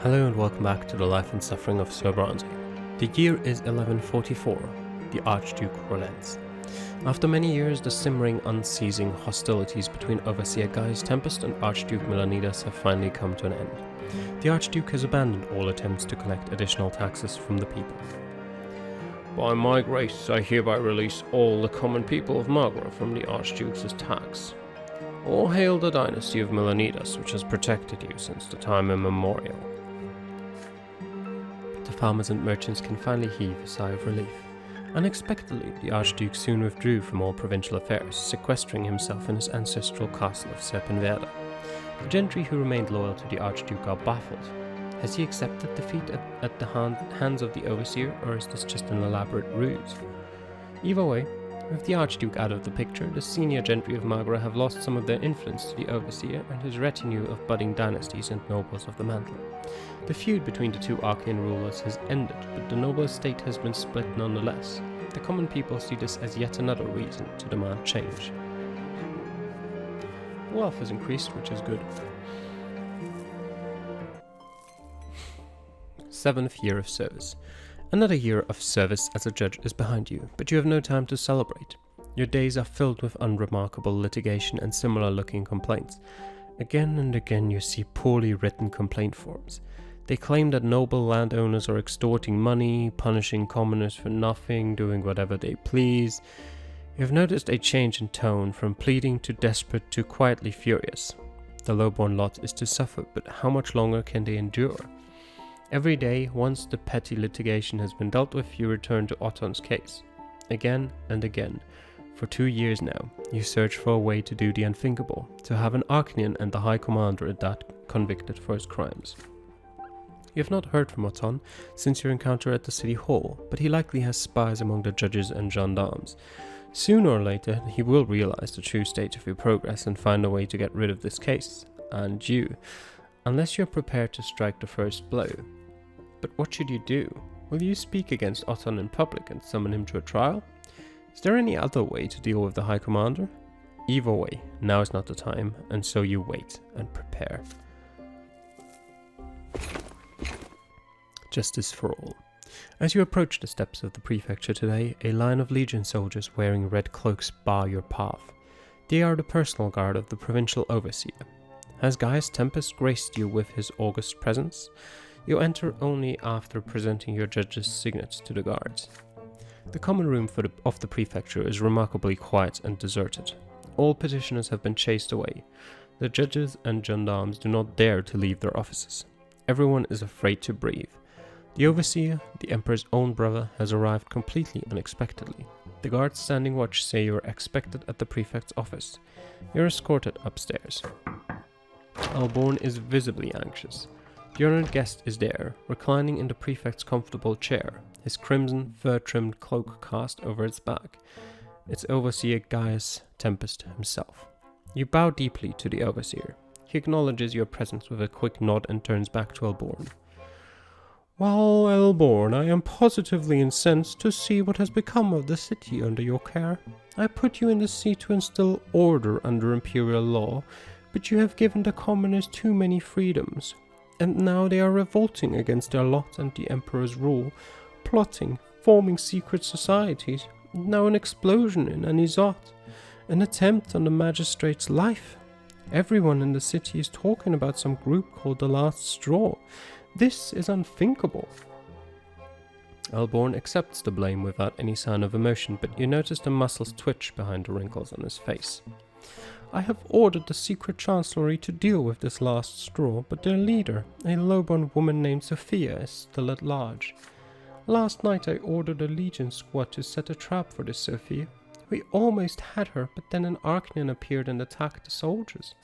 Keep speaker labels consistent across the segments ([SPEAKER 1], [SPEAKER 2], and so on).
[SPEAKER 1] Hello and welcome back to the life and suffering of Sir Brante. The year is 1144. The Archduke relents. After many years, the simmering, unceasing hostilities between Overseer Gaius Tempest and Archduke Melanidas have finally come to an end. The Archduke has abandoned all attempts to collect additional taxes from the people. By my grace, I hereby release all the common people of Magra from the Archduke's tax. All hail the dynasty of Melanidas, which has protected you since the time immemorial. The farmers and merchants can finally heave a sigh of relief. Unexpectedly, the Archduke soon withdrew from all provincial affairs, sequestering himself in his ancestral castle of Serpenwerda. The gentry who remained loyal to the Archduke are baffled. Has he accepted defeat at the hands of the Overseer, or is this just an elaborate ruse? Either way, with the Archduke out of the picture, the senior gentry of Magra have lost some of their influence to the Overseer and his retinue of budding dynasties and nobles of the mantle. The feud between the two Archean rulers has ended, but the noble estate has been split nonetheless. The common people see this as yet another reason to demand change. Wealth has increased, which is good. 7th year of service. Another year of service as a judge is behind you, but you have no time to celebrate. Your days are filled with unremarkable litigation and similar-looking complaints. Again and again you see poorly written complaint forms. They claim that noble landowners are extorting money, punishing commoners for nothing, doing whatever they please. You have noticed a change in tone from pleading to desperate to quietly furious. The lowborn lot is to suffer, but how much longer can they endure? Every day, once the petty litigation has been dealt with, you return to Otton's case. Again and again. For 2 years now, you search for a way to do the unthinkable, to have an Archnian and the High Commander at that convicted for his crimes. You have not heard from Otton since your encounter at the city hall, but he likely has spies among the judges and gendarmes. Sooner or later, he will realize the true state of your progress and find a way to get rid of this case, and you, unless you are prepared to strike the first blow. But what should you do? Will you speak against Otton in public and summon him to a trial? Is there any other way to deal with the High Commander? Either way, now is not the time, and so you wait and prepare. Justice for all. As you approach the steps of the prefecture today, a line of legion soldiers wearing red cloaks bar your path. They are the personal guard of the provincial overseer. Has Gaius Tempest graced you with his august presence? You enter only after presenting your judge's signet to the guards. The common room of the prefecture is remarkably quiet and deserted. All petitioners have been chased away. The judges and gendarmes do not dare to leave their offices. Everyone is afraid to breathe. The overseer, the emperor's own brother, has arrived completely unexpectedly. The guards standing watch say you are expected at the prefect's office. You are escorted upstairs. Alborn is visibly anxious. The honored guest is there, reclining in the prefect's comfortable chair, his crimson, fur-trimmed cloak cast over its back. It's Overseer Gaius Tempest himself. You bow deeply to the overseer. He acknowledges your presence with a quick nod and turns back to Alborn. Well, Alborn, I am positively incensed to see what has become of the city under your care. I put you in the seat to instill order under imperial law, but you have given the commoners too many freedoms, and now they are revolting against their lot and the emperor's rule, plotting, forming secret societies, now an explosion in Anizot, an attempt on the magistrate's life. Everyone in the city is talking about some group called the Last Straw. This is unthinkable. Alborn accepts the blame without any sign of emotion, but you notice the muscles twitch behind the wrinkles on his face. I have ordered the secret chancellery to deal with this Last Straw, but their leader, a lowborn woman named Sophia, is still at large. Last night I ordered a legion squad to set a trap for this Sophia. We almost had her, but then an Archnian appeared and attacked the soldiers.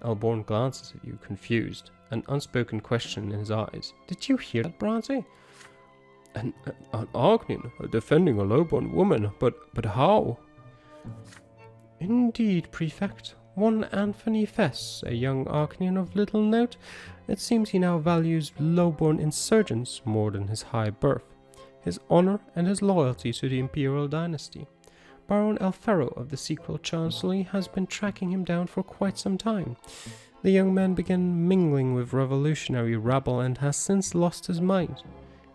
[SPEAKER 1] Alborn glances at you, confused, an unspoken question in his eyes. Did you hear that, Brante? An Archnian defending a lowborn woman, but how? Indeed, Prefect. One Anthony Fess, a young Archnian of little note. It seems he now values lowborn insurgents more than his high birth, his honor and his loyalty to the imperial dynasty. Baron Elfero of the Sequel Chancellery has been tracking him down for quite some time. The young man began mingling with revolutionary rabble and has since lost his mind.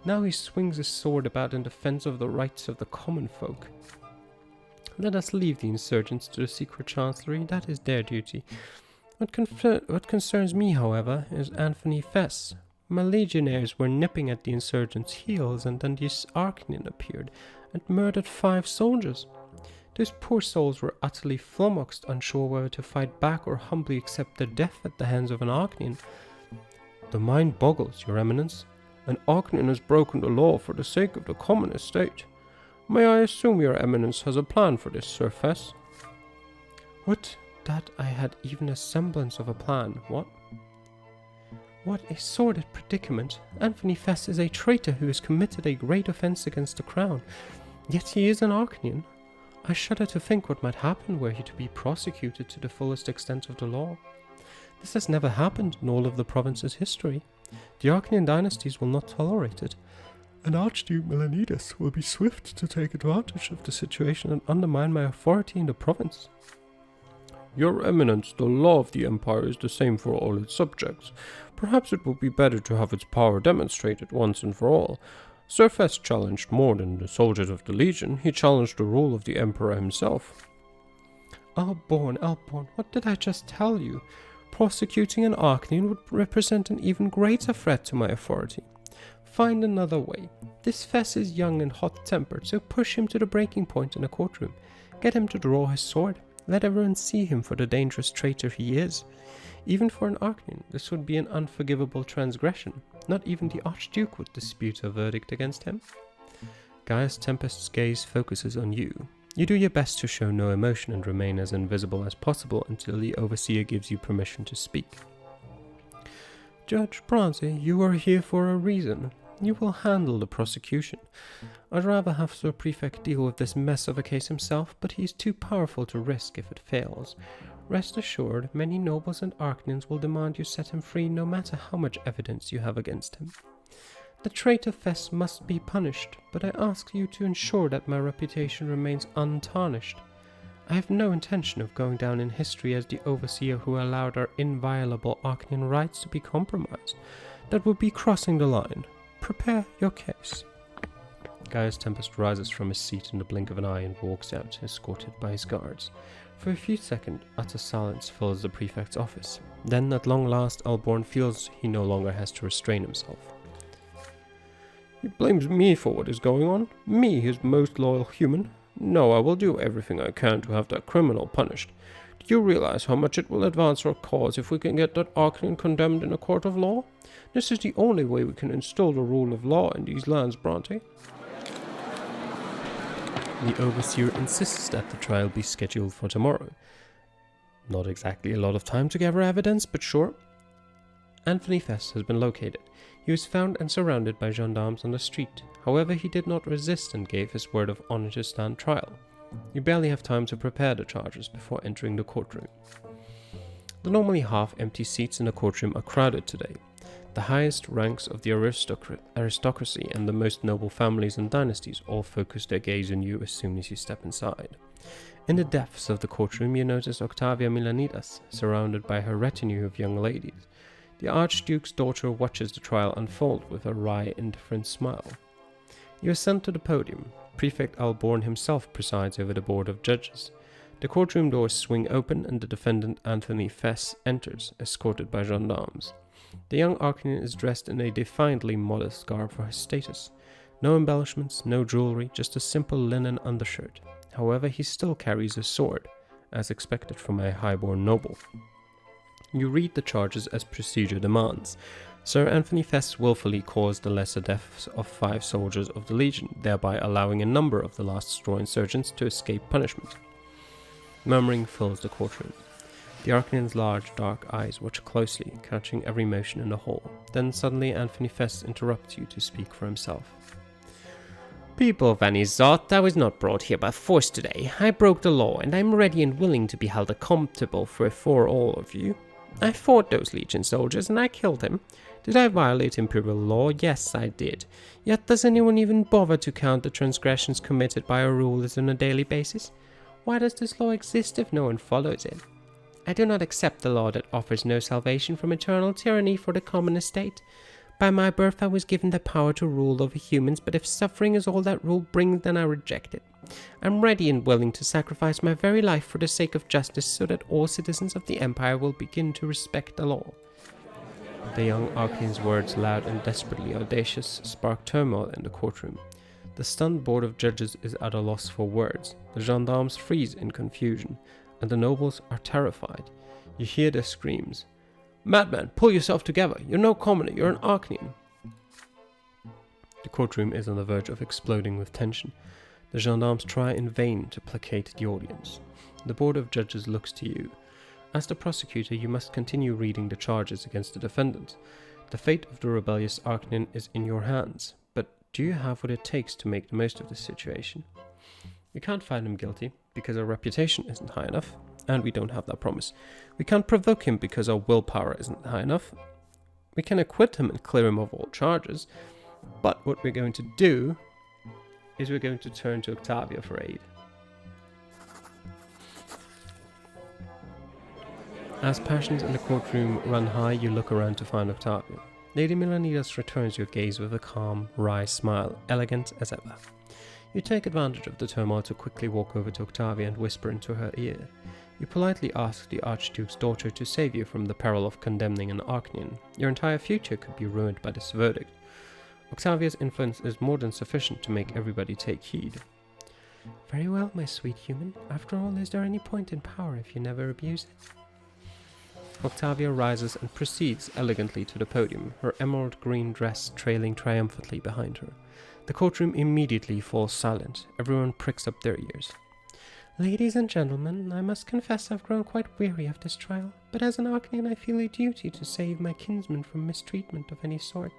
[SPEAKER 1] Now he swings his sword about in defense of the rights of the common folk. Let us leave the insurgents to the secret chancellery, that is their duty. What concerns me, however, is Anthony Fess. My legionnaires were nipping at the insurgents' heels, and then this Archnian appeared and murdered 5 soldiers. Those poor souls were utterly flummoxed, unsure whether to fight back or humbly accept their death at the hands of an Archnian. The mind boggles, Your Eminence. An Archnian has broken the law for the sake of the common estate. May I assume Your Eminence has a plan for this, Sir Fess? Would that I had even a semblance of a plan, what? What a sordid predicament. Anthony Fess is a traitor who has committed a great offence against the crown, yet he is an Archnian. I shudder to think what might happen were he to be prosecuted to the fullest extent of the law. This has never happened in all of the province's history. The Archnian dynasties will not tolerate it, and Archduke Melanidas will be swift to take advantage of the situation and undermine my authority in the province. Your Eminence, the law of the Empire is the same for all its subjects. Perhaps it would be better to have its power demonstrated once and for all. Sir Fess challenged more than the soldiers of the Legion, he challenged the rule of the Emperor himself. Alborn, what did I just tell you? Prosecuting an Archnian would represent an even greater threat to my authority. Find another way. This Fess is young and hot-tempered, so push him to the breaking point in a courtroom. Get him to draw his sword. Let everyone see him for the dangerous traitor he is. Even for an Archnian, this would be an unforgivable transgression. Not even the Archduke would dispute a verdict against him. Gaius Tempest's gaze focuses on you. You do your best to show no emotion and remain as invisible as possible until the Overseer gives you permission to speak. Judge Brante, you are here for a reason. You will handle the prosecution. I'd rather have Sir Prefect deal with this mess of a case himself, but he's too powerful to risk if it fails. Rest assured, many nobles and Archnians will demand you set him free no matter how much evidence you have against him. The traitor Fess must be punished, but I ask you to ensure that my reputation remains untarnished. I have no intention of going down in history as the Overseer who allowed our inviolable Archnian rights to be compromised. That would be crossing the line. Prepare your case. Gaius Tempest rises from his seat in the blink of an eye and walks out, escorted by his guards. For a few seconds, utter silence fills the prefect's office. Then, at long last, Alborn feels he no longer has to restrain himself. He blames me for what is going on? Me, his most loyal human? No, I will do everything I can to have that criminal punished. Do you realize how much it will advance our cause if we can get that Archnian condemned in a court of law? This is the only way we can instill the rule of law in these lands, Brante. The Overseer insists that the trial be scheduled for tomorrow. Not exactly a lot of time to gather evidence, but sure. Anthony Fess has been located. He was found and surrounded by gendarmes on the street. However, he did not resist and gave his word of honor to stand trial. You barely have time to prepare the charges before entering the courtroom. The normally half-empty seats in the courtroom are crowded today. The highest ranks of the aristocracy and the most noble families and dynasties all focus their gaze on you as soon as you step inside. In the depths of the courtroom you notice Octavia Melanidas, surrounded by her retinue of young ladies. The Archduke's daughter watches the trial unfold with a wry, indifferent smile. You are sent to the podium. Prefect Alborn himself presides over the board of judges. The courtroom doors swing open and the defendant Anthony Fess enters, escorted by gendarmes. The young Archnian is dressed in a defiantly modest garb for his status. No embellishments, no jewelry, just a simple linen undershirt. However, he still carries a sword, as expected from a highborn noble. You read the charges as procedure demands. Sir Anthony Fess willfully caused the lesser deaths of 5 soldiers of the Legion, thereby allowing a number of the last straw insurgents to escape punishment. Murmuring fills the courtroom. The Archnian's large, dark eyes watch closely, catching every motion in the hall. Then suddenly Anthony Fess interrupts you to speak for himself. People of any sort, I was not brought here by force today. I broke the law, and I am ready and willing to be held accountable for all of you. I fought those Legion soldiers, and I killed him. Did I violate imperial law? Yes, I did. Yet does anyone even bother to count the transgressions committed by our rulers on a daily basis? Why does this law exist if no one follows it? I do not accept the law that offers no salvation from eternal tyranny for the common estate. By my birth I was given the power to rule over humans, but if suffering is all that rule brings, then I reject it. I'm ready and willing to sacrifice my very life for the sake of justice so that all citizens of the Empire will begin to respect the law. The young Archaean's words, loud and desperately audacious, spark turmoil in the courtroom. The stunned board of judges is at a loss for words. The gendarmes freeze in confusion, and the nobles are terrified. You hear their screams. "Madman, pull yourself together! You're no commoner, you're an Archaean!" The courtroom is on the verge of exploding with tension. The gendarmes try in vain to placate the audience. The board of judges looks to you. As the prosecutor, you must continue reading the charges against the defendant. The fate of the rebellious Archaean is in your hands, but do you have what it takes to make the most of this situation? We can't find him guilty because our reputation isn't high enough, and we don't have that promise. We can't provoke him because our willpower isn't high enough. We can acquit him and clear him of all charges, but what we're going to do is we're going to turn to Octavia for aid. As passions in the courtroom run high, you look around to find Octavia. Lady Milanidas returns your gaze with a calm, wry smile, elegant as ever. You take advantage of the turmoil to quickly walk over to Octavia and whisper into her ear. You politely ask the Archduke's daughter to save you from the peril of condemning an Archaean. Your entire future could be ruined by this verdict. Octavia's influence is more than sufficient to make everybody take heed. Very well, my sweet human. After all, is there any point in power if you never abuse it? Octavia rises and proceeds elegantly to the podium, her emerald green dress trailing triumphantly behind her. The courtroom immediately falls silent. Everyone pricks up their ears. Ladies and gentlemen, I must confess I've grown quite weary of this trial, but as an Archaean I feel a duty to save my kinsman from mistreatment of any sort.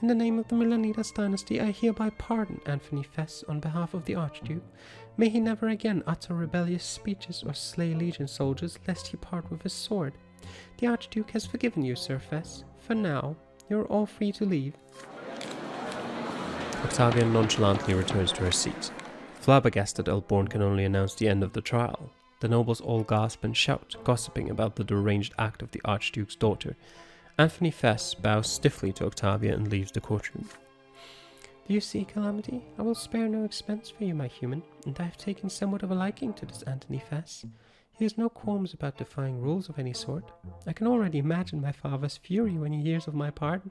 [SPEAKER 1] In the name of the Milanidas dynasty, I hereby pardon Anthony Fess on behalf of the Archduke. May he never again utter rebellious speeches or slay Legion soldiers, lest he part with his sword. The Archduke has forgiven you, Sir Fess. For now, you're all free to leave. Octavia nonchalantly returns to her seat. Flabbergasted, Elborn can only announce the end of the trial. The nobles all gasp and shout, gossiping about the deranged act of the Archduke's daughter. Anthony Fess bows stiffly to Octavia and leaves the courtroom. Do you see, Calamity? I will spare no expense for you, my human, and I have taken somewhat of a liking to this Anthony Fess. He has no qualms about defying rules of any sort. I can already imagine my father's fury when he hears of my pardon.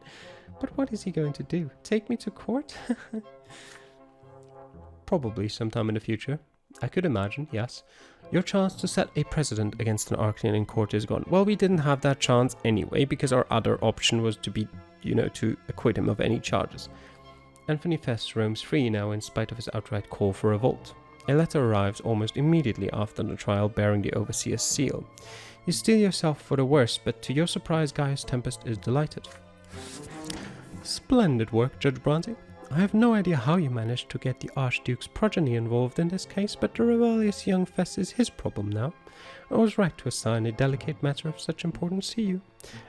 [SPEAKER 1] But what is he going to do? Take me to court? Probably sometime in the future. I could imagine, yes. Your chance to set a precedent against an Archaean in court is gone. Well, we didn't have that chance anyway, because our other option was to be, to acquit him of any charges. Anthony Fess roams free now in spite of his outright call for revolt. A letter arrives almost immediately after the trial bearing the Overseer's seal. You steel yourself for the worst, but to your surprise Gaius Tempest is delighted. Splendid work, Judge Brante. I have no idea how you managed to get the Archduke's progeny involved in this case, but the rebellious young Fess is his problem now. I was right to assign a delicate matter of such importance to you.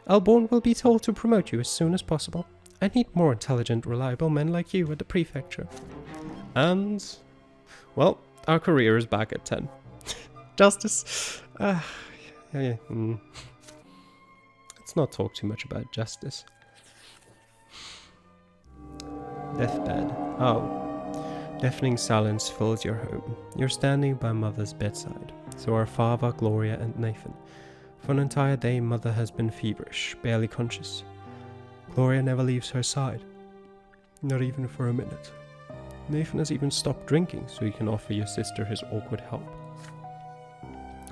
[SPEAKER 1] Elborn will be told to promote you as soon as possible. I need more intelligent, reliable men like you at the prefecture. And, well, our career is back at 10. Justice. Let's not talk too much about justice. Deathbed. Oh. Deafening silence fills your home. You're standing by Mother's bedside. So are Father, Gloria, and Nathan. For an entire day, Mother has been feverish, barely conscious. Gloria never leaves her side. Not even for a minute. Nathan has even stopped drinking so he can offer your sister his awkward help.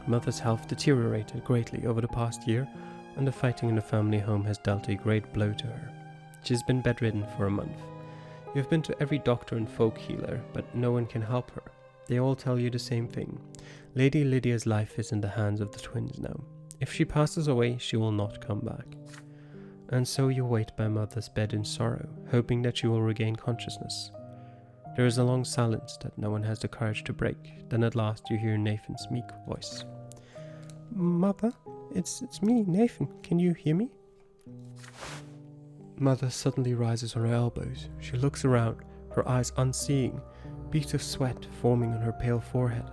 [SPEAKER 1] Mother's health deteriorated greatly over the past year, and the fighting in the family home has dealt a great blow to her. She's been bedridden for a month. You have been to every doctor and folk healer, but no one can help her. They all tell you the same thing. Lady Lydia's life is in the hands of the twins now. If she passes away, she will not come back. And so you wait by Mother's bed in sorrow, hoping that she will regain consciousness. There is a long silence that no one has the courage to break. Then at last you hear Nathan's meek voice. Mother, it's me, Nathan. Can you hear me? Mother suddenly rises on her elbows. She looks around, her eyes unseeing, beads of sweat forming on her pale forehead.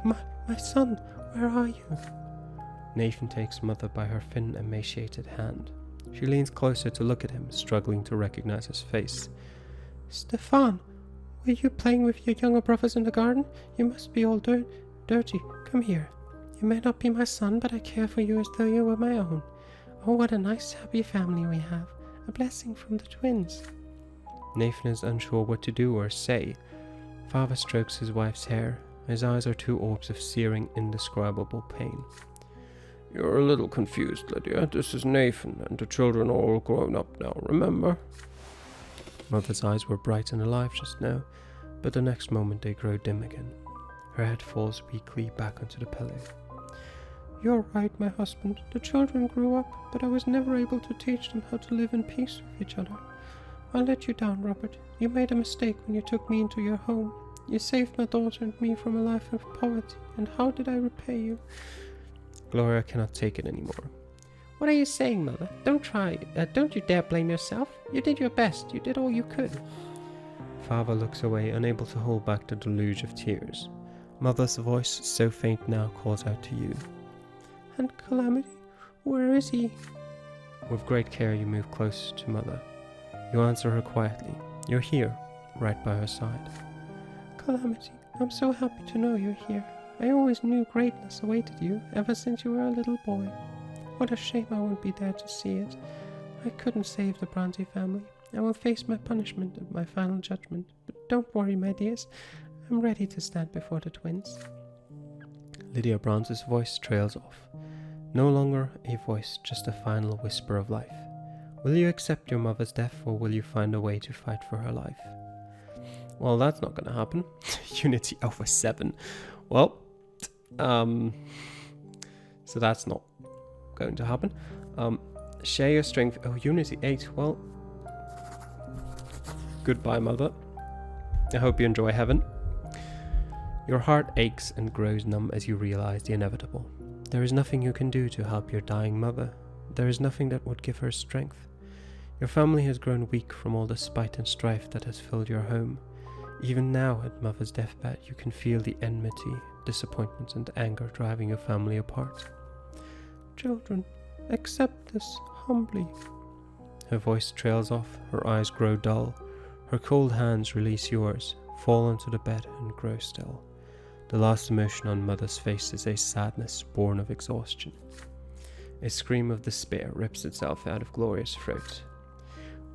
[SPEAKER 1] My son, Where are you? Nathan takes Mother by her thin, emaciated hand. She leans closer to look at him, struggling to recognize his face. Stefan, were you playing with your younger brothers in the garden? You must be all dirty. Come here. You may not be my son, but I care for you as though you were my own. Oh, what a nice, happy family we have. A blessing from the twins. Nathan is unsure what to do or say. Father strokes his wife's hair. His eyes are two orbs of searing, indescribable pain. You're a little confused, Lydia. This is Nathan, and the children are all grown up now, remember? Mother's eyes were bright and alive just now, but the next moment they grow dim again. Her head falls weakly back onto the pillow. You're right, my husband. The children grew up, but I was never able to teach them how to live in peace with each other. I let you down, Robert. You made a mistake when you took me into your home. You saved my daughter and me from a life of poverty, and how did I repay you? Gloria cannot take it anymore. What are you saying, Mother? Don't you dare blame yourself. You did your best. You did all you could. Father looks away, unable to hold back the deluge of tears. Mother's voice, so faint now, calls out to you. And Calamity? Where is he? With great care you move close to Mother. You answer her quietly. You're here, right by her side. Calamity, I'm so happy to know you're here. I always knew greatness awaited you, ever since you were a little boy. What a shame I won't be there to see it. I couldn't save the Brante family. I will face my punishment and my final judgment. But don't worry, my dears. I'm ready to stand before the twins. Lydia Brante's voice trails off. No longer a voice, just a final whisper of life. Will you accept your mother's death, or will you find a way to fight for her life? Well, that's not going to happen. Unity over 7. Well, so that's not going to happen. Share your strength. Oh, Unity 8. Well, goodbye, Mother. I hope you enjoy heaven. Your heart aches and grows numb as you realize the inevitable. There is nothing you can do to help your dying mother. There is nothing that would give her strength. Your family has grown weak from all the spite and strife that has filled your home. Even now, at Mother's deathbed, you can feel the enmity, disappointment, and anger driving your family apart. Children, accept this humbly. Her voice trails off, her eyes grow dull. Her cold hands release yours, fall onto the bed, and grow still. The last emotion on Mother's face is a sadness born of exhaustion. A scream of despair rips itself out of Gloria's throat.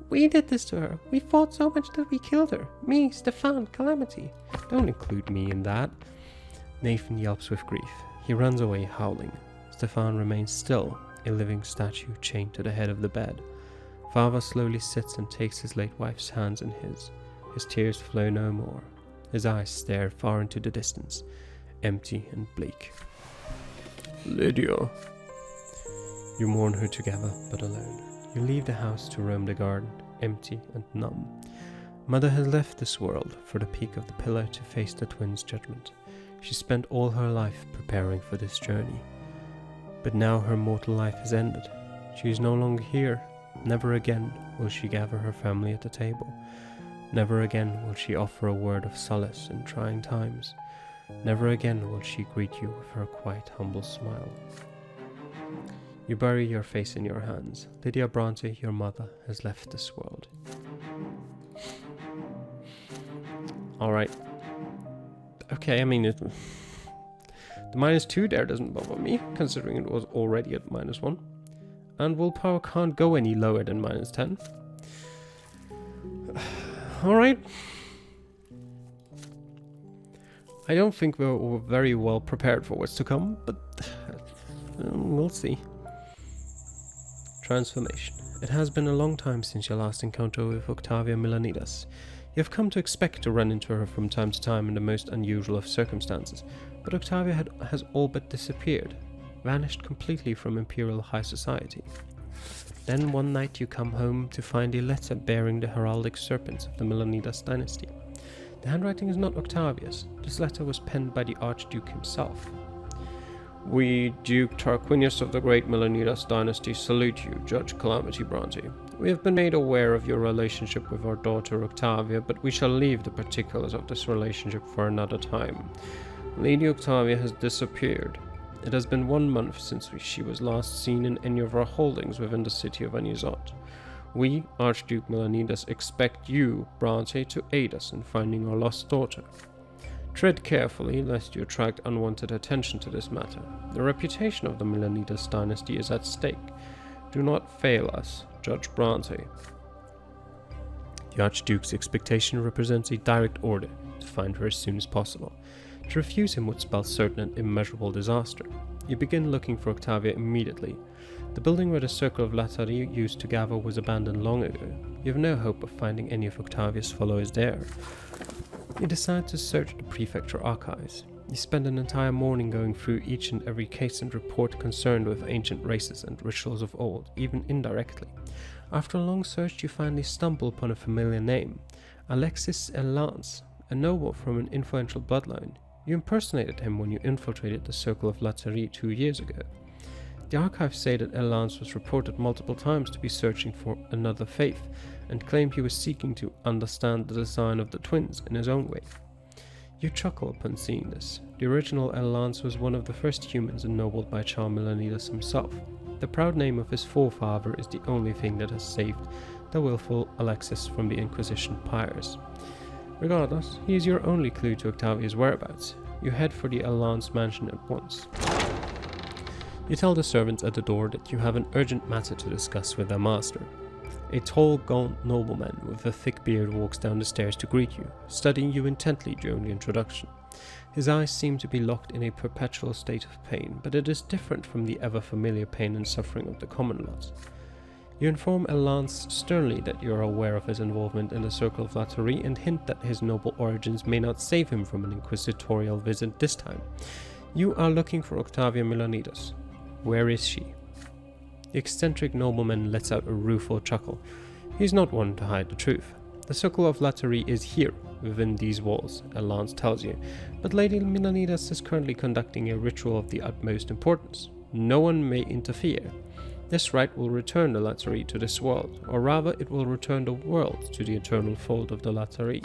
[SPEAKER 1] We did this to her. We fought so much that we killed her. Me, Stefan, Calamity. Don't include me in that. Nathan yelps with grief. He runs away howling. Stefan remains still, a living statue chained to the head of the bed. Father slowly sits and takes his late wife's hands in his. His tears flow no more. His eyes stare far into the distance, empty and bleak. Lydia. You mourn her together, but alone. You leave the house to roam the garden, empty and numb. Mother has left this world for the peak of the pillar to face the twins' judgment. She spent all her life preparing for this journey. But now her mortal life has ended. She is no longer here. Never again will she gather her family at the table. Never again will she offer a word of solace in trying times. Never again will she greet you with her quiet, humble smile. You bury your face in your hands. Lydia Brante, your mother, has left this world. Alright. Okay, I mean, the -2 there doesn't bother me, considering it was already at -1. And willpower can't go any lower than -10. Alright. I don't think we're very well prepared for what's to come, but we'll see. Transformation. It has been a long time since your last encounter with Octavia Milanidas. You have come to expect to run into her from time to time in the most unusual of circumstances, but Octavia has all but disappeared, vanished completely from Imperial High Society. Then one night you come home to find a letter bearing the heraldic serpents of the Milanidas dynasty. The handwriting is not Octavia's. This letter was penned by the Archduke himself. We, Duke Tarquinius of the Great Milanidas dynasty, salute you, Judge Calamity Brante. We have been made aware of your relationship with our daughter Octavia, but we shall leave the particulars of this relationship for another time. Lady Octavia has disappeared. It has been 1 month since she was last seen in any of our holdings within the city of Anizot. We, Archduke Melanidas, expect you, Brante, to aid us in finding our lost daughter. Tread carefully, lest you attract unwanted attention to this matter. The reputation of the Melanidas dynasty is at stake. Do not fail us, Judge Brante. The Archduke's expectation represents a direct order to find her as soon as possible. To refuse him would spell certain and immeasurable disaster. You begin looking for Octavia immediately. The building where the circle of La-Tari used to gather was abandoned long ago. You have no hope of finding any of Octavia's followers there. You decide to search the prefecture archives. You spend an entire morning going through each and every case and report concerned with ancient races and rituals of old, even indirectly. After a long search, you finally stumble upon a familiar name, Alexis Elance, a noble from an influential bloodline. You impersonated him when you infiltrated the circle of La-Tari 2 years ago. The archives say that Elance was reported multiple times to be searching for another faith, and claimed he was seeking to understand the design of the twins in his own way. You chuckle upon seeing this. The original Elance was one of the first humans ennobled by Charles Melanidas himself. The proud name of his forefather is the only thing that has saved the willful Alexis from the Inquisition pyres. Regardless, he is your only clue to Octavia's whereabouts. You head for the Elance mansion at once. You tell the servants at the door that you have an urgent matter to discuss with their master. A tall, gaunt nobleman with a thick beard walks down the stairs to greet you, studying you intently during the introduction. His eyes seem to be locked in a perpetual state of pain, but it is different from the ever-familiar pain and suffering of the common lot. You inform Elance sternly that you are aware of his involvement in the circle of La-Tari and hint that his noble origins may not save him from an inquisitorial visit this time. You are looking for Octavia Melanidas. Where is she? The eccentric nobleman lets out a rueful chuckle. He is not one to hide the truth. The circle of La-Tari is here, within these walls, Elance tells you, but Lady Melanidas is currently conducting a ritual of the utmost importance. No one may interfere. This rite will return the La-Tari to this world, or rather it will return the world to the eternal fold of the La-Tari.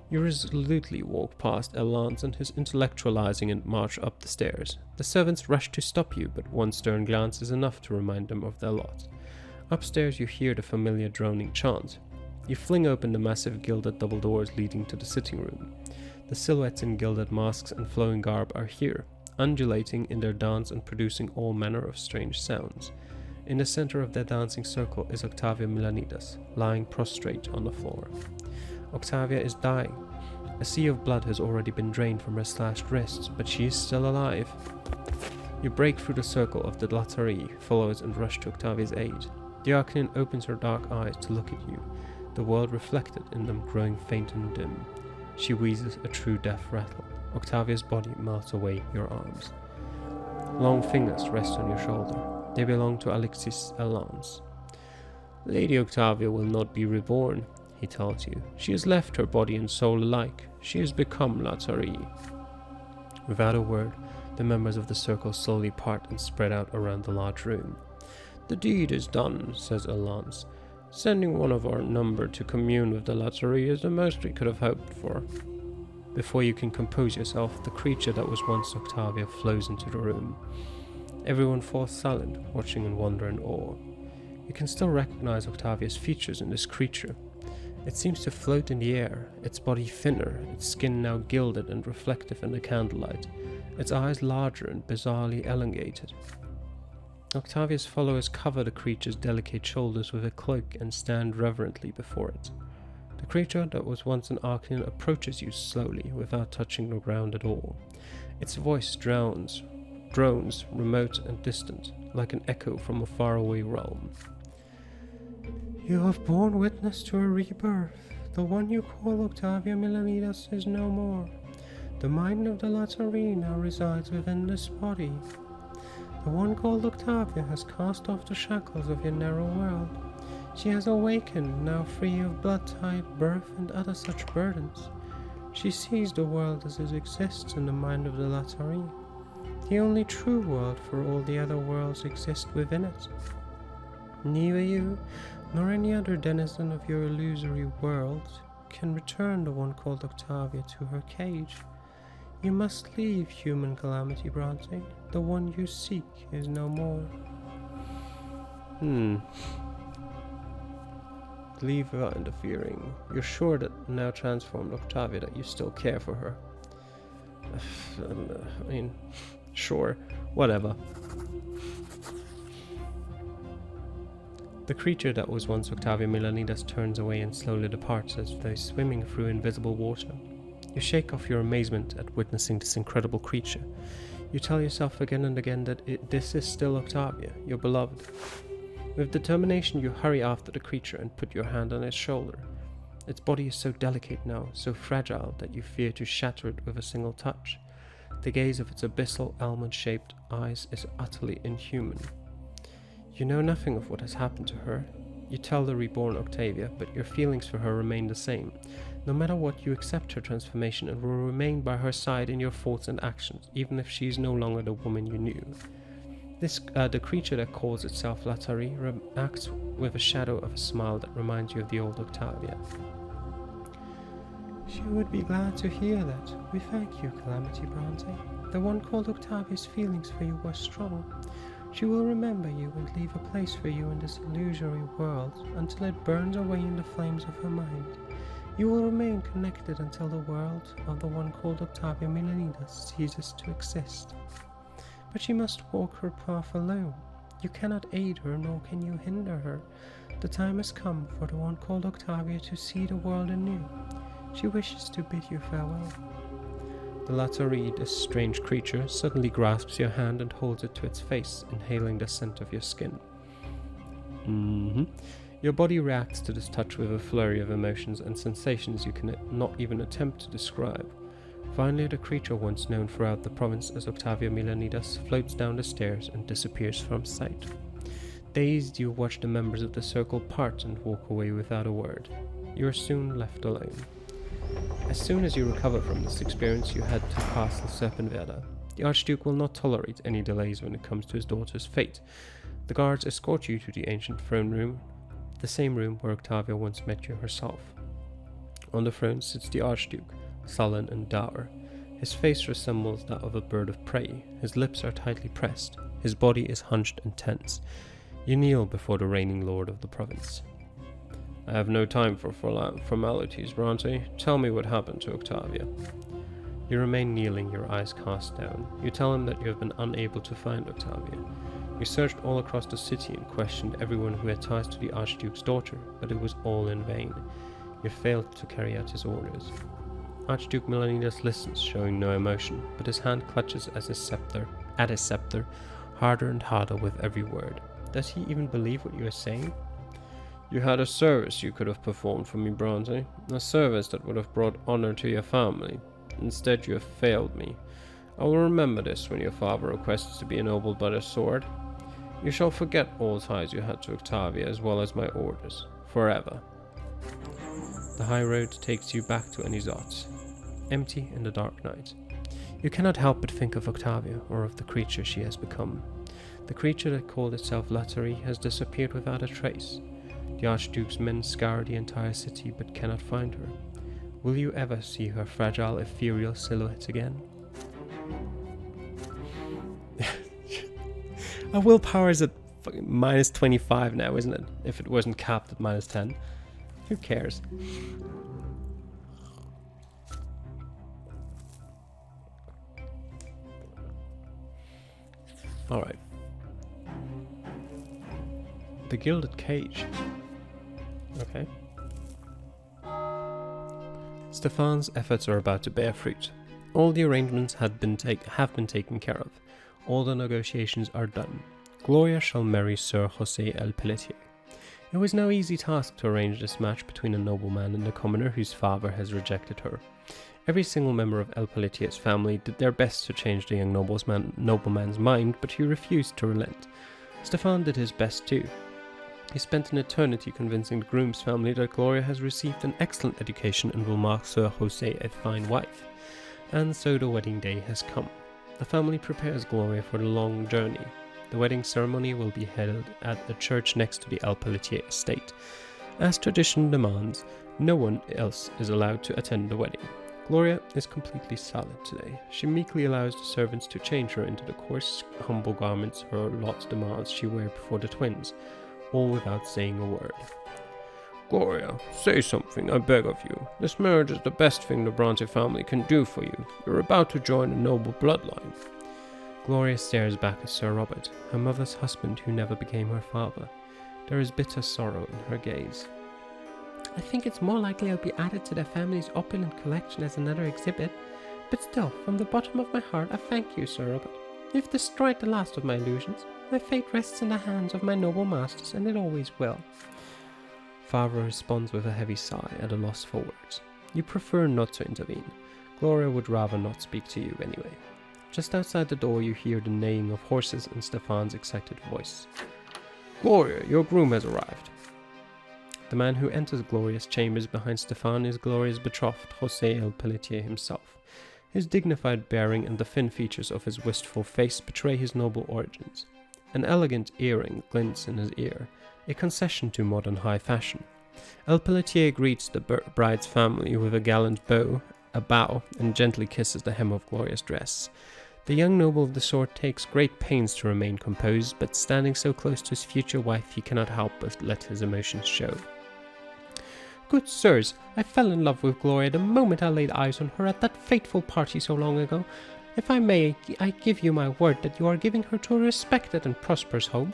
[SPEAKER 1] You resolutely walk past Elance and his intellectualizing and march up the stairs. The servants rush to stop you, but one stern glance is enough to remind them of their lot. Upstairs you hear the familiar droning chant. You fling open the massive gilded double doors leading to the sitting room. The silhouettes in gilded masks and flowing garb are here, undulating in their dance and producing all manner of strange sounds. In the center of their dancing circle is Octavia Melanidas, lying prostrate on the floor. Octavia is dying. A sea of blood has already been drained from her slashed wrists, but she is still alive. You break through the circle of the La-Tari, follows and rush to Octavia's aid. The Arcanian opens her dark eyes to look at you, the world reflected in them growing faint and dim. She wheezes a true death rattle. Octavia's body melts away your arms. Long fingers rest on your shoulder. They belong to Alexis Elance. Lady Octavia will not be reborn, he tells you. She has left her body and soul alike. She has become La-Tari. Without a word, the members of the circle slowly part and spread out around the large room. The deed is done, says Elance. Sending one of our number to commune with the La-Tari is the most we could have hoped for. Before you can compose yourself, the creature that was once Octavia flows into the room. Everyone falls silent, watching in wonder and awe. You can still recognize Octavia's features in this creature. It seems to float in the air, its body thinner, its skin now gilded and reflective in the candlelight, its eyes larger and bizarrely elongated. Octavia's followers cover the creature's delicate shoulders with a cloak and stand reverently before it. The creature that was once an Arcanian approaches you slowly, without touching the ground at all. Its voice drones, remote and distant, like an echo from a faraway realm. You have borne witness to a rebirth. The one you call Octavia Melanidas is no more. The mind of the La-Tari now resides within this body. The one called Octavia has cast off the shackles of your narrow world. She has awakened, now free of blood-tied birth and other such burdens. She sees the world as it exists in the mind of the La-Tari. The only true world, for all the other worlds exist within it. Neither you, nor any other denizen of your illusory world, can return the one called Octavia to her cage. You must leave, human Calamity Brante. The one you seek is no more. Leave without interfering. You're sure that now transformed Octavia that you still care for her? Sure, whatever. The creature that was once Octavia Milanidas turns away and slowly departs as though swimming through invisible water. You shake off your amazement at witnessing this incredible creature. You tell yourself again and again that this is still Octavia, your beloved. With determination you hurry after the creature and put your hand on its shoulder. Its body is so delicate now, so fragile, that you fear to shatter it with a single touch. The gaze of its abyssal almond-shaped eyes is utterly inhuman. You know nothing of what has happened to her. You tell the reborn Octavia, but your feelings for her remain the same. No matter what, you accept her transformation and will remain by her side in your thoughts and actions, even if she is no longer the woman you knew. The creature that calls itself La-Tari acts with a shadow of a smile that reminds you of the old Octavia. She would be glad to hear that. We thank you, Calamity Brante. The one called Octavia's feelings for you were strong. She will remember you and leave a place for you in this illusory world until it burns away in the flames of her mind. You will remain connected until the world of the one called Octavia Milanidas ceases to exist. But she must walk her path alone. You cannot aid her, nor can you hinder her. The time has come for the one called Octavia to see the world anew. She wishes to bid you farewell. The La-Tari, this strange creature, suddenly grasps your hand and holds it to its face, inhaling the scent of your skin. Your body reacts to this touch with a flurry of emotions and sensations you can not even attempt to describe. Finally, the creature once known throughout the province as Octavia Milanidas floats down the stairs and disappears from sight. Dazed, you watch the members of the circle part and walk away without a word. You are soon left alone. As soon as you recover from this experience, you head to Castle Serpenwerda. The Archduke will not tolerate any delays when it comes to his daughter's fate. The guards escort you to the ancient throne room, the same room where Octavia once met you herself. On the throne sits the Archduke, sullen and dour. His face resembles that of a bird of prey. His lips are tightly pressed. His body is hunched and tense. You kneel before the reigning lord of the province. I have no time for formalities, Brante. Tell me what happened to Octavia. You remain kneeling, your eyes cast down. You tell him that you have been unable to find Octavia. You searched all across the city and questioned everyone who had ties to the Archduke's daughter, but it was all in vain. You failed to carry out his orders. Archduke Milanidas listens, showing no emotion, but his hand clutches at his scepter, harder and harder with every word. Does he even believe what you are saying? You had a service you could have performed for me, Brante, a service that would have brought honor to your family. Instead, you have failed me. I will remember this when your father requests to be ennobled by the sword. You shall forget all ties you had to Octavia as well as my orders, forever. The high road takes you back to Anizot, empty in the dark night. You cannot help but think of Octavia, or of the creature she has become. The creature that called itself La-Tari has disappeared without a trace. The Archduke's men scour the entire city but cannot find her. Will you ever see her fragile, ethereal silhouette again? Our willpower is at minus 25 now, isn't it? If it wasn't capped at minus 10. Who cares? Alright. The Gilded Cage. Okay. Stefan's efforts are about to bear fruit. All the arrangements have been taken care of. All the negotiations are done. Gloria shall marry Sir José El Pelletier. It was no easy task to arrange this match between a nobleman and a commoner whose father has rejected her. Every single member of El Pelletier's family did their best to change the young nobleman's mind, but he refused to relent. Stefan did his best too. He spent an eternity convincing the groom's family that Gloria has received an excellent education and will mark Sir José a fine wife. And so the wedding day has come. The family prepares Gloria for the long journey. The wedding ceremony will be held at the church next to the El Pelletier estate. As tradition demands, no one else is allowed to attend the wedding. Gloria is completely silent today. She meekly allows the servants to change her into the coarse, humble garments her lot demands she wear before the twins, all without saying a word. Gloria, say something, I beg of you. This marriage is the best thing the Brante family can do for you. You're about to join a noble bloodline. Gloria stares back at Sir Robert, her mother's husband who never became her father. There is bitter sorrow in her gaze. I think it's more likely I'll be added to their family's opulent collection as another exhibit, but still, from the bottom of my heart, I thank you, Sir Robert. You've destroyed the last of my illusions. My fate rests in the hands of my noble masters, and it always will. Father responds with a heavy sigh, at a loss for words. You prefer not to intervene. Gloria would rather not speak to you anyway. Just outside the door you hear the neighing of horses and Stefan's excited voice. Gloria, your groom has arrived. The man who enters Gloria's chambers behind Stefan is Gloria's betrothed, José El Pelletier himself. His dignified bearing and the thin features of his wistful face betray his noble origins. An elegant earring glints in his ear, a concession to modern high fashion. El Pelletier greets the bride's family with a gallant bow, and gently kisses the hem of Gloria's dress. The young noble of the sword takes great pains to remain composed, but standing so close to his future wife, he cannot help but let his emotions show. Good sirs, I fell in love with Gloria the moment I laid eyes on her at that fateful party so long ago. If I may, I give you my word that you are giving her to a respected and prosperous home.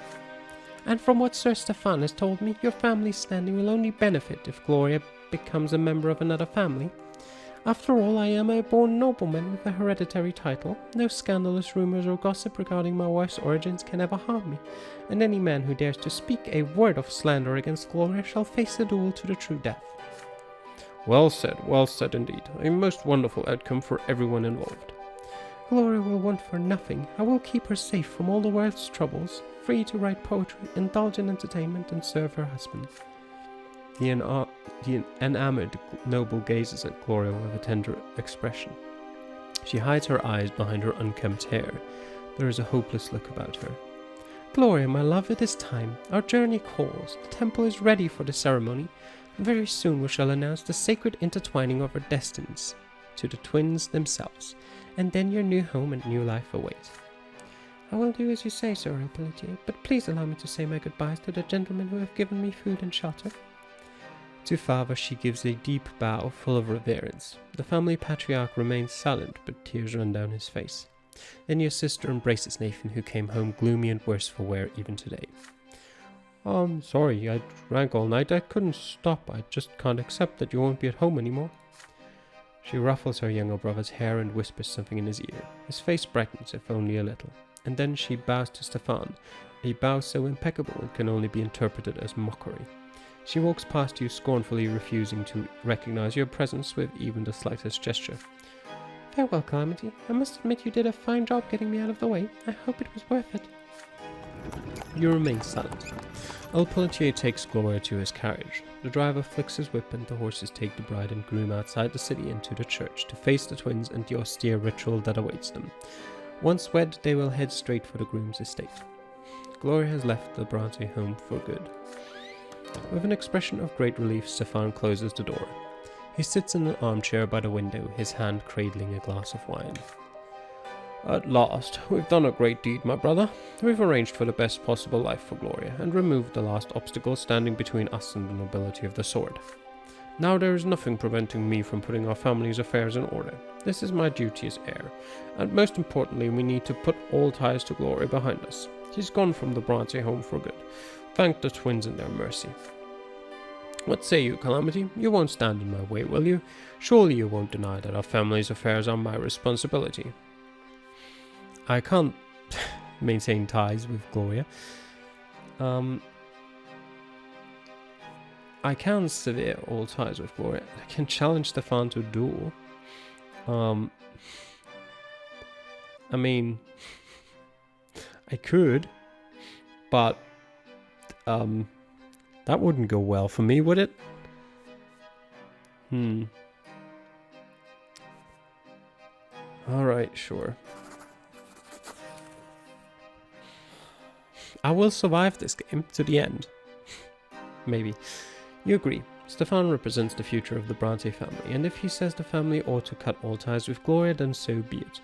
[SPEAKER 1] And from what Sir Stefan has told me, your family's standing will only benefit if Gloria becomes a member of another family. After all, I am a born nobleman with a hereditary title. No scandalous rumors or gossip regarding my wife's origins can ever harm me, and any man who dares to speak a word of slander against Gloria shall face a duel to the true death. Well said indeed. A most wonderful outcome for everyone involved. Gloria will want for nothing. I will keep her safe from all the world's troubles, free to write poetry, indulge in entertainment, and serve her husband. The enamored noble gazes at Gloria with a tender expression. She hides her eyes behind her unkempt hair. There is a hopeless look about her. Gloria, my love, it is time. Our journey calls. The temple is ready for the ceremony. Very soon we shall announce the sacred intertwining of our destinies to the twins themselves, and then your new home and new life await. I will do as you say, Sir El Pelletier, but please allow me to say my goodbyes to the gentlemen who have given me food and shelter. To Father she gives a deep bow full of reverence. The family patriarch remains silent, but tears run down his face. Then your sister embraces Nathan, who came home gloomy and worse for wear even today. I'm sorry, I drank all night. I couldn't stop. I just can't accept that you won't be at home anymore. She ruffles her younger brother's hair and whispers something in his ear. His face brightens, if only a little. And then she bows to Stefan, a bow so impeccable it can only be interpreted as mockery. She walks past you, scornfully refusing to recognize your presence with even the slightest gesture. Farewell, Calamity. I must admit you did a fine job getting me out of the way. I hope it was worth it. You remain silent. El Pelletier takes Gloria to his carriage. The driver flicks his whip and the horses take the bride and groom outside the city into the church to face the twins and the austere ritual that awaits them. Once wed, they will head straight for the groom's estate. Gloria has left the Brante home for good. With an expression of great relief, Stefan closes the door. He sits in an armchair by the window, his hand cradling a glass of wine. At last, we've done a great deed, my brother. We've arranged for the best possible life for Gloria, and removed the last obstacle standing between us and the nobility of the sword. Now there is nothing preventing me from putting our family's affairs in order. This is my duty as heir, and most importantly, we need to put all ties to Gloria behind us. She's gone from the Brante home for good. Thank the twins in their mercy. What say you, Calamity? You won't stand in my way, will you? Surely you won't deny that our family's affairs are my responsibility. I can't maintain ties with Gloria. I can sever all ties with Gloria. I can challenge Stefan to a duel. I mean, I could, but that wouldn't go well for me, would it? Alright, sure. I will survive this game to the end. Maybe. You agree. Stefan represents the future of the Brante family, and if he says the family ought to cut all ties with Gloria, then so be it.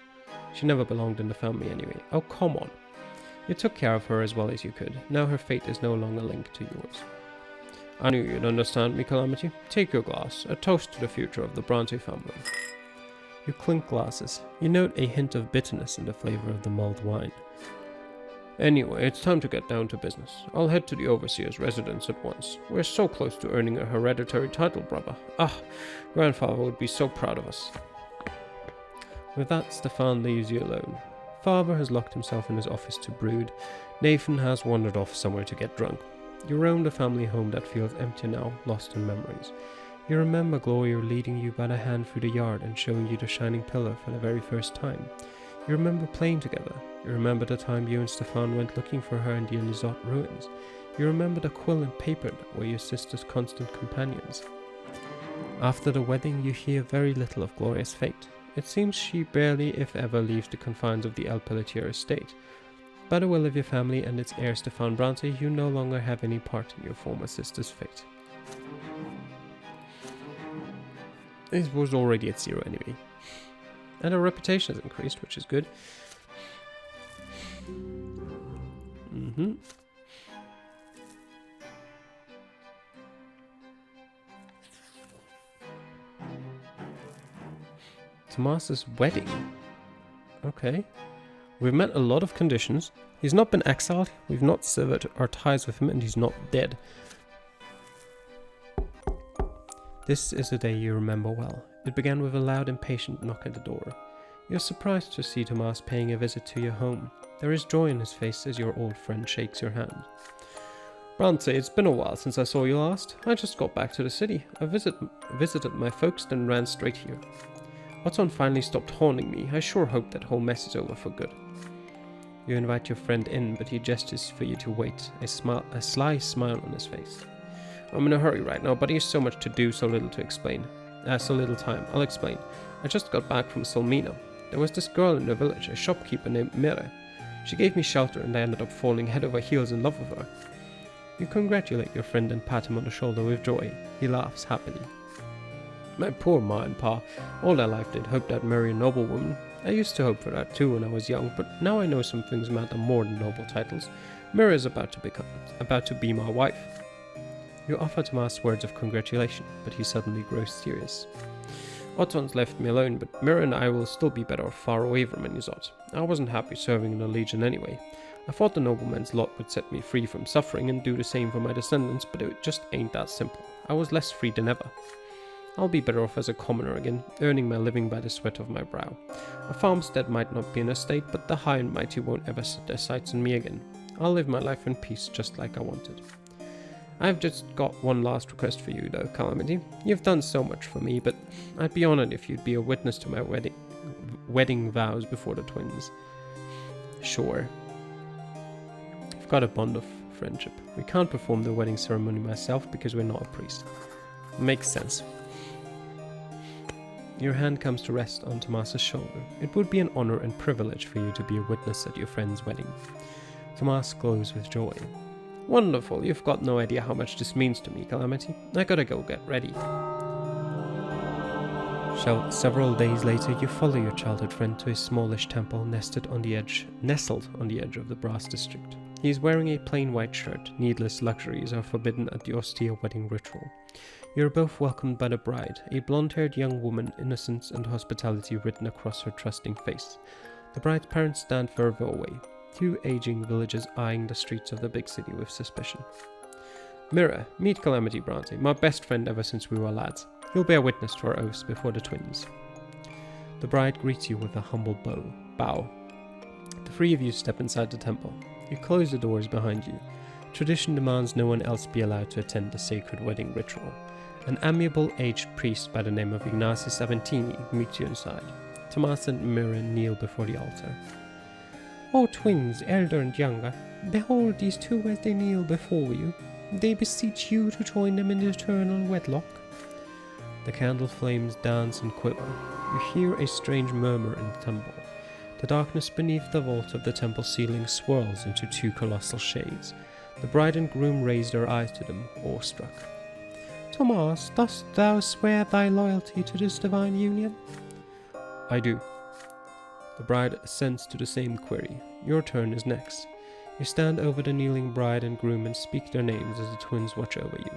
[SPEAKER 1] She never belonged in the family anyway. Oh, come on. You took care of her as well as you could. Now her fate is no longer linked to yours. I knew you'd understand me, Calamity. Take your glass. A toast to the future of the Brante family. You clink glasses. You note a hint of bitterness in the flavor of the mulled wine. Anyway, it's time to get down to business. I'll head to the overseer's residence at once. We're so close to earning a hereditary title, brother. Ah, grandfather would be so proud of us. With that, Stefan leaves you alone. Father has locked himself in his office to brood. Nathan has wandered off somewhere to get drunk. You roam the family home that feels empty now, lost in memories. You remember Gloria leading you by the hand through the yard and showing you the shining pillar for the very first time. You remember playing together. You remember the time you and Stefan went looking for her in the Elizot ruins. You remember the quill and paper that were your sister's constant companions. After the wedding, you hear very little of Gloria's fate. It seems she barely, if ever, leaves the confines of the El Pelletier estate. By the will of your family and its heir Stefan Brante, you no longer have any part in your former sister's fate. It was already at 0 anyway. And her reputation has increased, which is good. Tomas's wedding. Okay. We've met a lot of conditions. He's not been exiled, we've not severed our ties with him, and he's not dead. This is a day you remember well. It began with a loud, impatient knock at the door. You're surprised to see Tomas paying a visit to your home. There is joy in his face as your old friend shakes your hand. Brante, it's been a while since I saw you last. I just got back to the city. I visited my folks, then ran straight here. Otton finally stopped haunting me. I sure hope that whole mess is over for good. You invite your friend in, but he gestures for you to wait, a sly smile on his face. I'm in a hurry right now, but he has so much to do, so little to explain. So little time. I'll explain. I just got back from Solmina. There was this girl in the village, a shopkeeper named Mere. She gave me shelter and I ended up falling head over heels in love with her. You congratulate your friend and pat him on the shoulder with joy. He laughs happily. My poor ma and pa, all their life they'd hoped I'd marry a noblewoman. I used to hope for that too when I was young, but now I know some things matter more than noble titles. Mere is about to be my wife. You offer Tomas words of congratulation, but he suddenly grows serious. Otton's left me alone, but Mere and I will still be better off far away from Elizot. I wasn't happy serving in the Legion anyway. I thought the nobleman's lot would set me free from suffering and do the same for my descendants, but it just ain't that simple. I was less free than ever. I'll be better off as a commoner again, earning my living by the sweat of my brow. A farmstead might not be an estate, but the high and mighty won't ever set their sights on me again. I'll live my life in peace just like I wanted. I've just got one last request for you though, Calamity. You've done so much for me, but I'd be honored if you'd be a witness to my wedding vows before the twins. Sure. I've got a bond of friendship. We can't perform the wedding ceremony myself because we're not a priest. Makes sense. Your hand comes to rest on Tomas's shoulder. It would be an honor and privilege for you to be a witness at your friend's wedding. Tomas glows with joy. Wonderful, you've got no idea how much this means to me, Calamity. I gotta go get ready. Several days later, you follow your childhood friend to a smallish temple nestled on the edge of the brass district. He is wearing a plain white shirt. Needless luxuries are forbidden at the austere wedding ritual. You are both welcomed by the bride, a blonde-haired young woman, innocence and hospitality written across her trusting face. The bride's parents stand further away, two aging villagers eyeing the streets of the big city with suspicion. Mira, meet Calamity Brante, my best friend ever since we were lads. He'll bear witness to our oaths before the twins. The bride greets you with a humble bow. The three of you step inside the temple. You close the doors behind you. Tradition demands no one else be allowed to attend the sacred wedding ritual. An amiable aged priest by the name of Ignatius Aventini meets you inside. Tomas and Mira kneel before the altar. O twins, elder and younger, behold these two as they kneel before you. They beseech you to join them in eternal wedlock. The candle flames dance and quiver. You hear a strange murmur in the temple. The darkness beneath the vault of the temple ceiling swirls into two colossal shades. The bride and groom raise their eyes to them, awestruck. Tomas, dost thou swear thy loyalty to this divine union? I do. The bride assents to the same query. Your turn is next. You stand over the kneeling bride and groom and speak their names as the twins watch over you.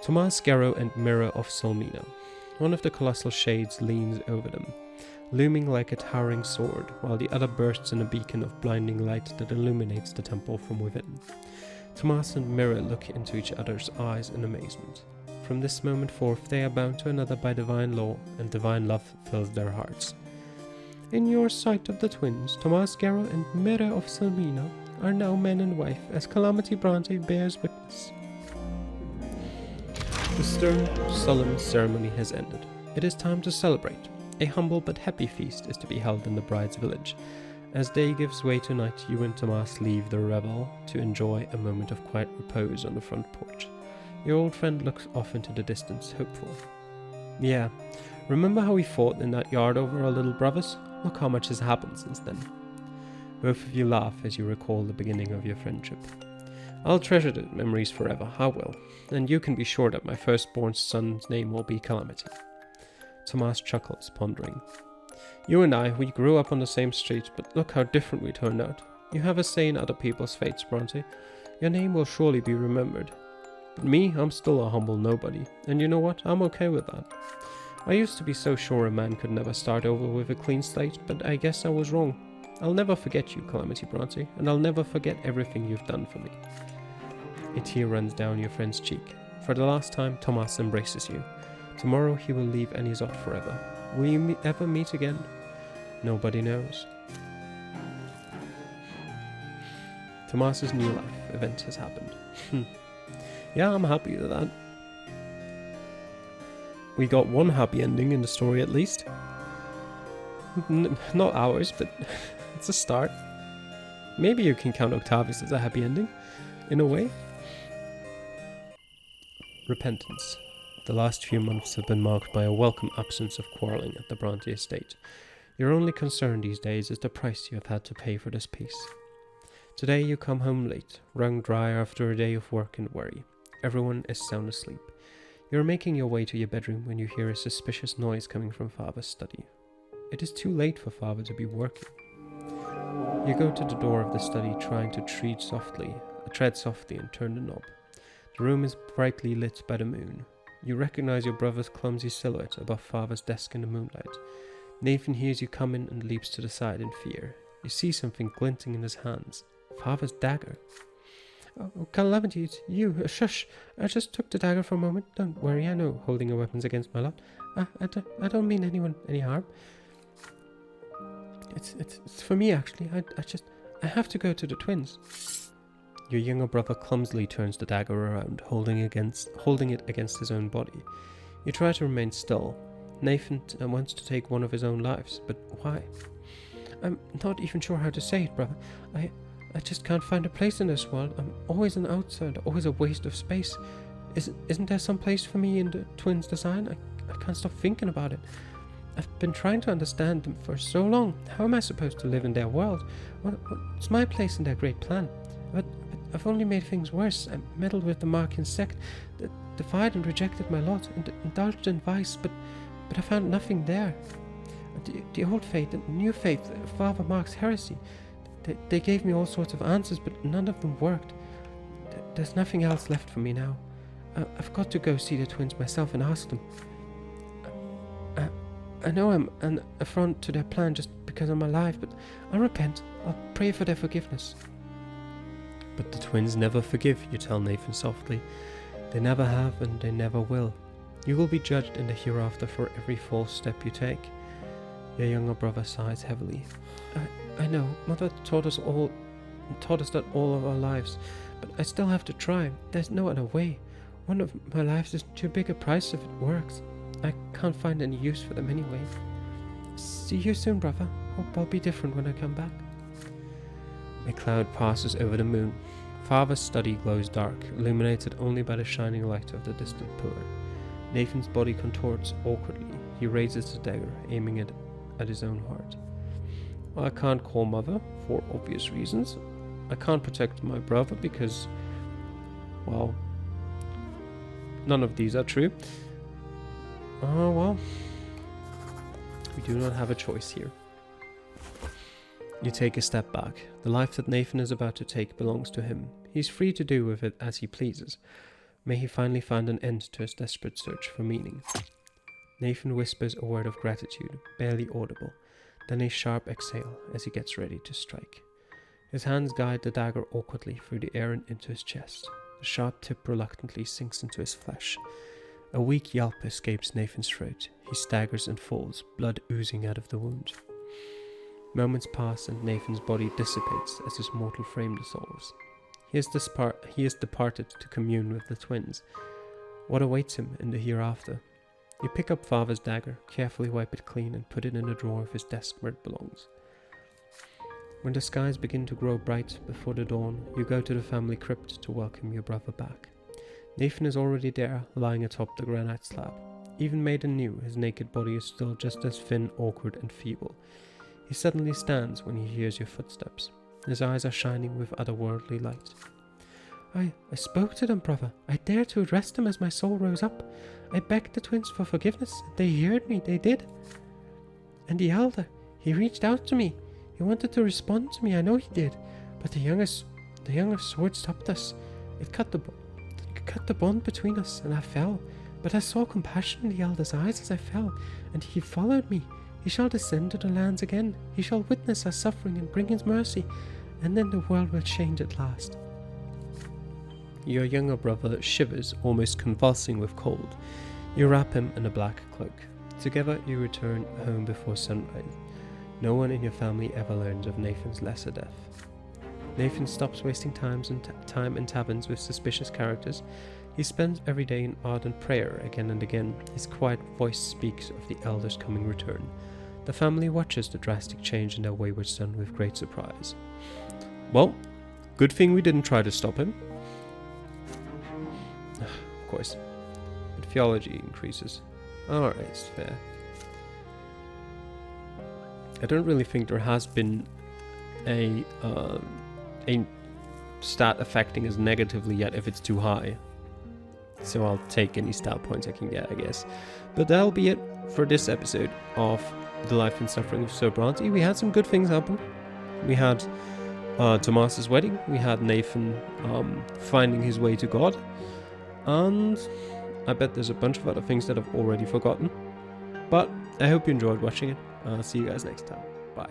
[SPEAKER 1] Tomas, Garo, and Mira of Solmina. One of the colossal shades leans over them, looming like a towering sword, while the other bursts in a beacon of blinding light that illuminates the temple from within. Tomas and Mira look into each other's eyes in amazement. From this moment forth they are bound to another by divine law, and divine love fills their hearts. In your sight of the twins, Tomas, Garo, and Mira of Solmina are now man and wife, as Calamity Brante bears witness. The stern, solemn ceremony has ended. It is time to celebrate. A humble but happy feast is to be held in the bride's village. As day gives way to night, you and Tomas leave the revel to enjoy a moment of quiet repose on the front porch. Your old friend looks off into the distance, hopeful. Yeah, remember how we fought in that yard over our little brothers? Look how much has happened since then. Both of you laugh as you recall the beginning of your friendship. I'll treasure the memories forever, I will, and you can be sure that my firstborn son's name will be Calamity. Tomas chuckles, pondering. You and we grew up on the same street, but look how different we turned out. You have a say in other people's fates, Brante. Your name will surely be remembered. But me, I'm still a humble nobody, and you know what? I'm okay with that. I used to be so sure a man could never start over with a clean slate, but I guess I was wrong. I'll never forget you, Calamity Brante, and I'll never forget everything you've done for me. A tear runs down your friend's cheek. For the last time, Tomas embraces you. Tomorrow he will leave Anisot forever. Will you ever meet again? Nobody knows. Tomas's new life event has happened. Yeah, I'm happy with that. We got one happy ending in the story at least. Not ours, but it's a start. Maybe you can count Octavius as a happy ending, in a way. Repentance. The last few months have been marked by a welcome absence of quarrelling at the Brante estate. Your only concern these days is the price you have had to pay for this peace. Today you come home late, wrung dry after a day of work and worry. Everyone is sound asleep. You are making your way to your bedroom when you hear a suspicious noise coming from Father's study. It is too late for Father to be working. You go to the door of the study, trying to tread softly and turn the knob. The room is brightly lit by the moon. You recognize your brother's clumsy silhouette above Father's desk in the moonlight. Nathan hears you come in and leaps to the side in fear. You see something glinting in his hands. Father's dagger. Oh, Calamity, it's you. Shush. I just took the dagger for a moment. Don't worry, I know holding your weapons against my lot. I don't mean anyone any harm. It's for me, actually. I have to go to the twins. Your younger brother clumsily turns the dagger around, holding it against his own body. You try to remain still. Nathan wants to take one of his own lives, but why? I'm not even sure how to say it, brother. I just can't find a place in this world. I'm always an outsider, always a waste of space. Isn't there some place for me in the twins' design? I can't stop thinking about it. I've been trying to understand them for so long. How am I supposed to live in their world? What's my place in their great plan? But I've only made things worse. I meddled with the Markian sect, defied and rejected my lot, and indulged in vice, but I found nothing there. The old faith and new faith, Father Mark's heresy, they gave me all sorts of answers, but none of them worked. There's nothing else left for me now. I've got to go see the twins myself and ask them. I know I'm an affront to their plan just because I'm alive, but I'll repent. I'll pray for their forgiveness. But the twins never forgive, you tell Nathan softly. They never have and they never will. You will be judged in the hereafter for every false step you take. Your younger brother sighs heavily. I know, Mother taught us that all of our lives, but I still have to try. There's no other way. One of my lives is too big a price if it works. I can't find any use for them anyway. See you soon, brother. Hope I'll be different when I come back. A cloud passes over the moon. Father's study glows dark, illuminated only by the shining light of the distant pillar. Nathan's body contorts awkwardly. He raises the dagger, aiming it at his own heart. I can't call Mother, for obvious reasons. I can't protect my brother because, well, None of these are true. Oh, well. We do not have a choice here. You take a step back. The life that Nathan is about to take belongs to him. He's free to do with it as he pleases. May he finally find an end to his desperate search for meaning. Nathan whispers a word of gratitude, barely audible, then a sharp exhale as he gets ready to strike. His hands guide the dagger awkwardly through the air and into his chest. The sharp tip reluctantly sinks into his flesh. A weak yelp escapes Nathan's throat. He staggers and falls, blood oozing out of the wound. Moments pass and Nathan's body dissipates as his mortal frame dissolves. He has departed to commune with the twins. What awaits him in the hereafter? You pick up Father's dagger, carefully wipe it clean and put it in a drawer of his desk where it belongs. When the skies begin to grow bright before the dawn, you go to the family crypt to welcome your brother back. Nathan is already there, lying atop the granite slab. Even made anew, his naked body is still just as thin, awkward and feeble. He suddenly stands when he hears your footsteps. His eyes are shining with otherworldly light. I spoke to them, brother. I dared to address them as my soul rose up. I begged the twins for forgiveness. They heard me, they did. And the elder, he reached out to me. He wanted to respond to me, I know he did. But the youngest sword stopped us. It cut the bond between us, and I fell. But I saw compassion in the elder's eyes as I fell, and he followed me. He shall descend to the lands again. He shall witness our suffering and bring his mercy, and then the world will change at last. Your younger brother shivers, almost convulsing with cold. You wrap him in a black cloak. Together you return home before sunrise. No one in your family ever learns of Nathan's lesser death. Nathan stops wasting time in taverns with suspicious characters. He spends every day in ardent prayer again and again. His quiet voice speaks of the elder's coming return. The family watches the drastic change in their wayward son with great surprise. Well, good thing we didn't try to stop him. Of course. But theology increases. Alright, it's fair. I don't really think there has been a stat affecting us negatively yet if it's too high. So I'll take any stat points I can get, I guess. But that'll be it for this episode of The Life and Suffering of Sir Brante. We had some good things happen. We had Tomas's wedding. We had Nathan finding his way to God. And I bet there's a bunch of other things that I've already forgotten. But I hope you enjoyed watching it. See you guys next time. Bye.